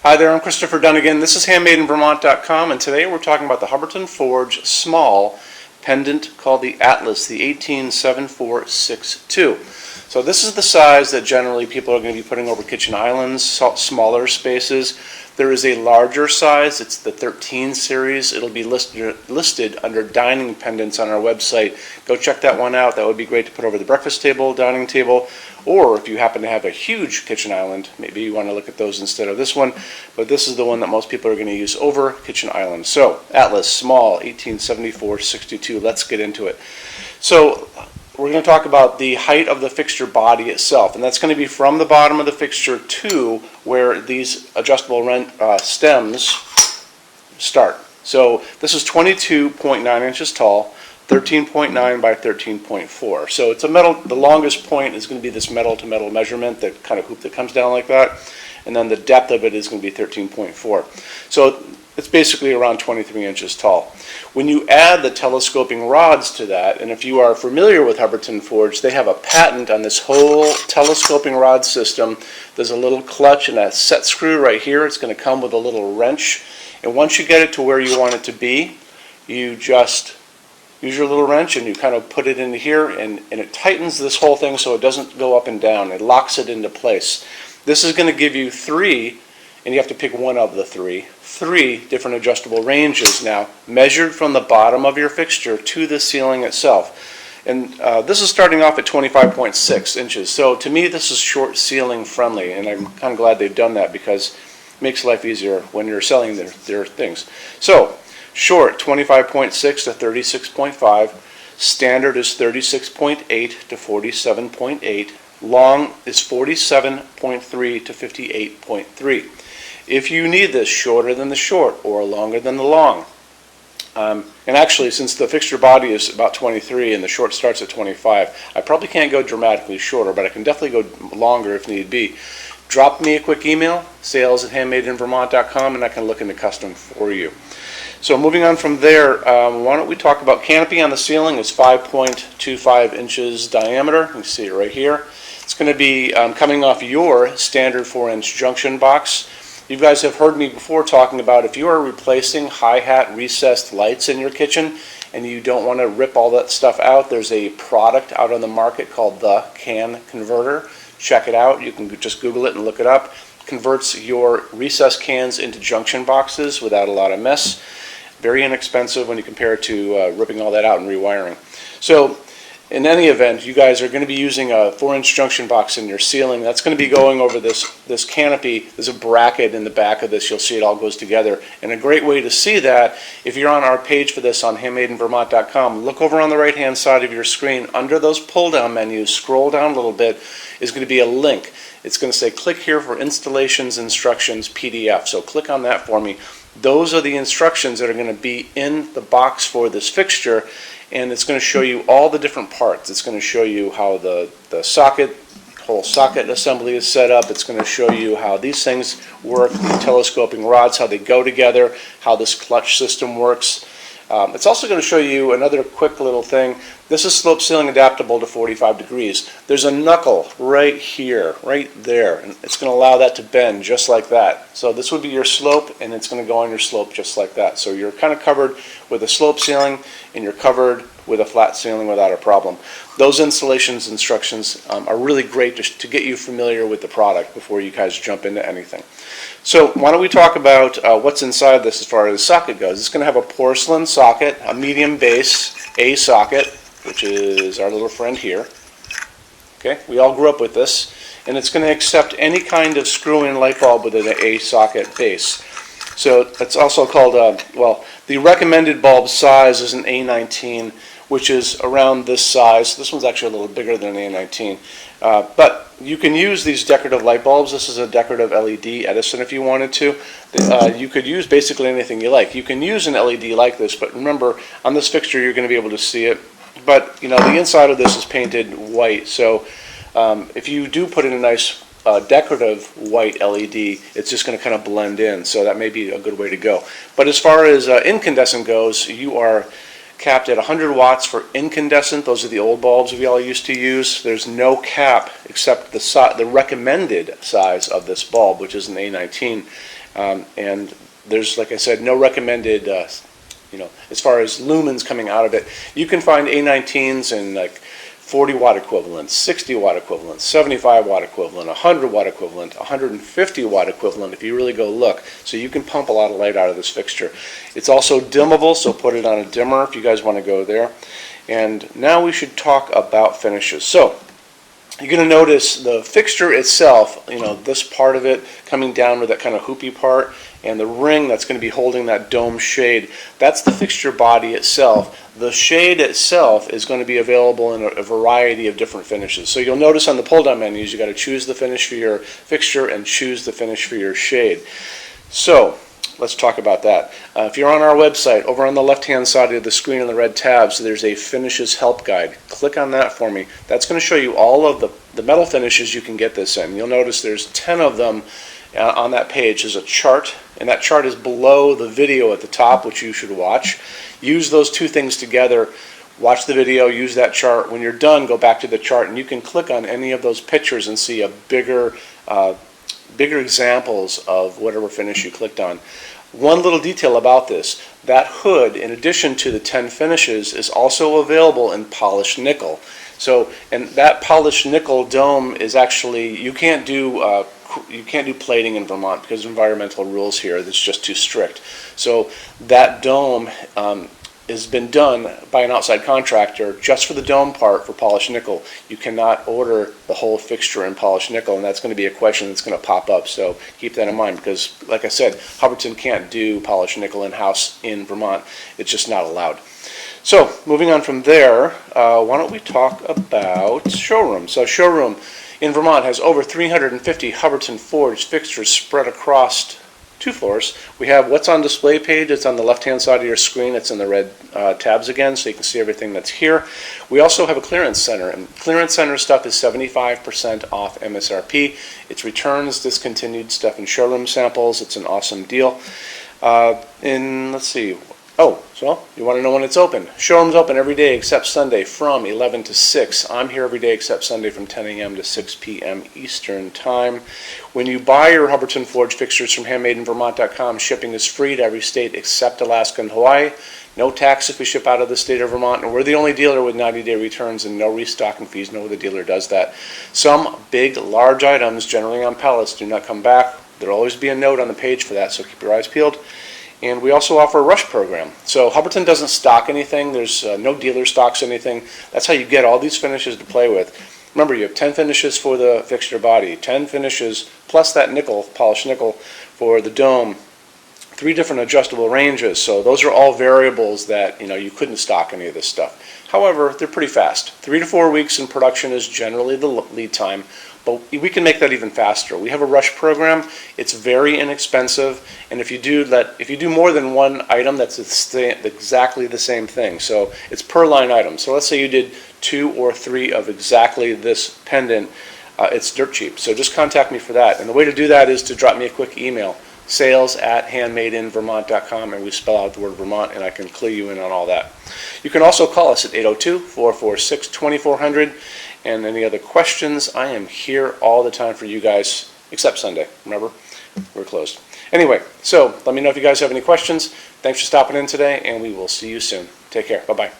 Hi there, I'm Christopher Dunnigan. This is HandmadeInVermont.com, and today we're talking about the Hubbardton Forge small pendant called the Atlas, the 187462. So this is the size that generally people are going to be putting over kitchen islands, smaller spaces. There is a larger size, it's the 13 series. It'll be listed under dining pendants on our website. Go check that one out. That would be great to put over the breakfast table, dining table, or if you happen to have a huge kitchen island, maybe you want to look at those instead of this one. But this is the one that most people are going to use over kitchen island. So Atlas, small, 1874-62. Let's get into it. So we're going to talk about the height of the fixture body itself, and that's going to be from the bottom of the fixture to where these adjustable stems start. So this is 22.9 inches tall, 13.9 by 13.4. So it's a metal. The longest point is going to be this metal to metal measurement, that kind of hoop that comes down like that, and then the depth of it is going to be 13.4. So it's basically around 23 inches tall. When you add the telescoping rods to that, and if you are familiar with Hubbardton Forge, they have a patent on this whole telescoping rod system. There's a little clutch and a set screw right here. It's going to come with a little wrench, and once you get it to where you want it to be, you just use your little wrench and you kind of put it into here, and it tightens this whole thing so it doesn't go up and down. It locks it into place. This is going to give you three, and you have to pick one of the three different adjustable ranges now, measured from the bottom of your fixture to the ceiling itself. And this is starting off at 25.6 inches. So to me, this is short ceiling friendly, and I'm kind of glad they've done that because it makes life easier when you're selling their things. So short, 25.6 to 36.5. Standard is 36.8 to 47.8. Long is 47.3 to 58.3. If you need this shorter than the short or longer than the long, and actually since the fixture body is about 23 and the short starts at 25, I probably can't go dramatically shorter, but I can definitely go longer if need be. Drop me a quick email, sales@HandmadeInVermont.com, and I can look into custom for you. So moving on from there, why don't we talk about canopy on the ceiling. Is 5.25 inches diameter. You can see it right here. It's going to be coming off your standard 4-inch junction box. You guys have heard me before talking about if you are replacing hi-hat recessed lights in your kitchen and you don't want to rip all that stuff out, there's a product out on the market called the Can Converter. Check it out. You can just Google it and look it up. Converts your recessed cans into junction boxes without a lot of mess. Very inexpensive when you compare it to ripping all that out and rewiring. So in any event, you guys are going to be using a 4-inch junction box in your ceiling. That's going to be going over this canopy. There's a bracket in the back of this. You'll see it all goes together. And a great way to see that, if you're on our page for this on HandmadeInVermont.com, look over on the right-hand side of your screen. Under those pull-down menus, scroll down a little bit, is going to be a link. It's going to say, click here for installations instructions PDF. So click on that for me. Those are the instructions that are going to be in the box for this fixture, and it's going to show you all the different parts. It's going to show you how the whole socket assembly is set up. It's going to show you how these things work, the telescoping rods, how they go together, how this clutch system works. It's also going to show you another quick little thing. This is slope ceiling adaptable to 45 degrees. There's a knuckle right here, right there, and it's going to allow that to bend just like that. So this would be your slope, and it's going to go on your slope just like that. So you're kind of covered with a slope ceiling, and you're covered with a flat ceiling without a problem. Those installations instructions are really great to get you familiar with the product before you guys jump into anything. So why don't we talk about what's inside this as far as the socket goes. It's going to have a porcelain socket, a medium base A socket, which is our little friend here. Okay, we all grew up with this, and it's going to accept any kind of screw-in light bulb with an A socket base. So it's also called, the recommended bulb size is an A19, which is around this size. This one's actually a little bigger than an A19. But you can use these decorative light bulbs. This is a decorative LED Edison if you wanted to. You could use basically anything you like. You can use an LED like this, but remember, on this fixture you're going to be able to see it. But the inside of this is painted white, so if you do put in a nice decorative white LED, it's just going to kind of blend in, so that may be a good way to go. But as far as incandescent goes, you are capped at 100 watts for incandescent. Those are the old bulbs we all used to use. There's no cap except the recommended size of this bulb, which is an A19. And there's, like I said, no recommended, as far as lumens coming out of it. You can find A19s in like 40 watt equivalent, 60 watt equivalent, 75 watt equivalent, 100 watt equivalent, 150 watt equivalent if you really go look. So you can pump a lot of light out of this fixture. It's also dimmable, so put it on a dimmer if you guys want to go there. And now we should talk about finishes. So you're going to notice the fixture itself, this part of it coming down with that kind of hoopy part, and the ring that's going to be holding that dome shade. That's the fixture body itself. The shade itself is going to be available in a variety of different finishes. So you'll notice on the pull-down menus, you got to choose the finish for your fixture and choose the finish for your shade. So let's talk about that. If you're on our website, over on the left-hand side of the screen in the red tabs, there's a finishes help guide. Click on that for me. That's going to show you all of the metal finishes you can get this in. You'll notice there's 10 of them on that page. There's a chart, and that chart is below the video at the top, which you should watch. Use those two things together. Watch the video, use that chart. When you're done, go back to the chart, and you can click on any of those pictures and see a bigger examples of whatever finish you clicked on. One little detail about this, that hood, in addition to the 10 finishes, is also available in polished nickel. So, and that polished nickel dome is actually, you can't do plating in Vermont because of environmental rules here. That's just too strict. So that dome has been done by an outside contractor just for the dome part for polished nickel. You cannot order the whole fixture in polished nickel, and that's going to be a question that's going to pop up. So keep that in mind because, like I said, Hubbardton can't do polished nickel in-house in Vermont. It's just not allowed. So moving on from there, why don't we talk about showroom. So showroom in Vermont has over 350 Hubbardton forged fixtures spread across 2 floors. We have what's on display page. It's on the left-hand side of your screen. It's in the red tabs again, so you can see everything that's here. We also have a clearance center, and clearance center stuff is 75% off MSRP. It's returns, discontinued stuff, and showroom samples. It's an awesome deal. Let's see. Oh, so you want to know when it's open. Showroom's open every day except Sunday from 11 to 6. I'm here every day except Sunday from 10 a.m. to 6 p.m. Eastern Time. When you buy your Hubbardton forged fixtures from HandmadeInVermont.com, shipping is free to every state except Alaska and Hawaii. No tax if we ship out of the state of Vermont, and we're the only dealer with 90-day returns and no restocking fees. No other dealer does that. Some big, large items, generally on pallets, do not come back. There'll always be a note on the page for that, so keep your eyes peeled. And we also offer a rush program. So Hubbardton doesn't stock anything. There's no dealer stocks anything. That's how you get all these finishes to play with. Remember, you have 10 finishes for the fixture body, 10 finishes plus that nickel, polished nickel for the dome, 3 different adjustable ranges. So those are all variables that you couldn't stock any of this stuff. However, they're pretty fast. 3 to 4 weeks in production is generally the lead time. But we can make that even faster. We have a rush program. It's very inexpensive, and if you do more than one item, that's exactly the same thing. So it's per line item. So let's say you did 2 or 3 of exactly this pendant. It's dirt cheap. So just contact me for that. And the way to do that is to drop me a quick email, sales@HandmadeInVermont.com, and we spell out the word Vermont, and I can clue you in on all that. You can also call us at 802-446-2400. And any other questions, I am here all the time for you guys, except Sunday. Remember, we're closed. Anyway, so let me know if you guys have any questions. Thanks for stopping in today, and we will see you soon. Take care. Bye-bye.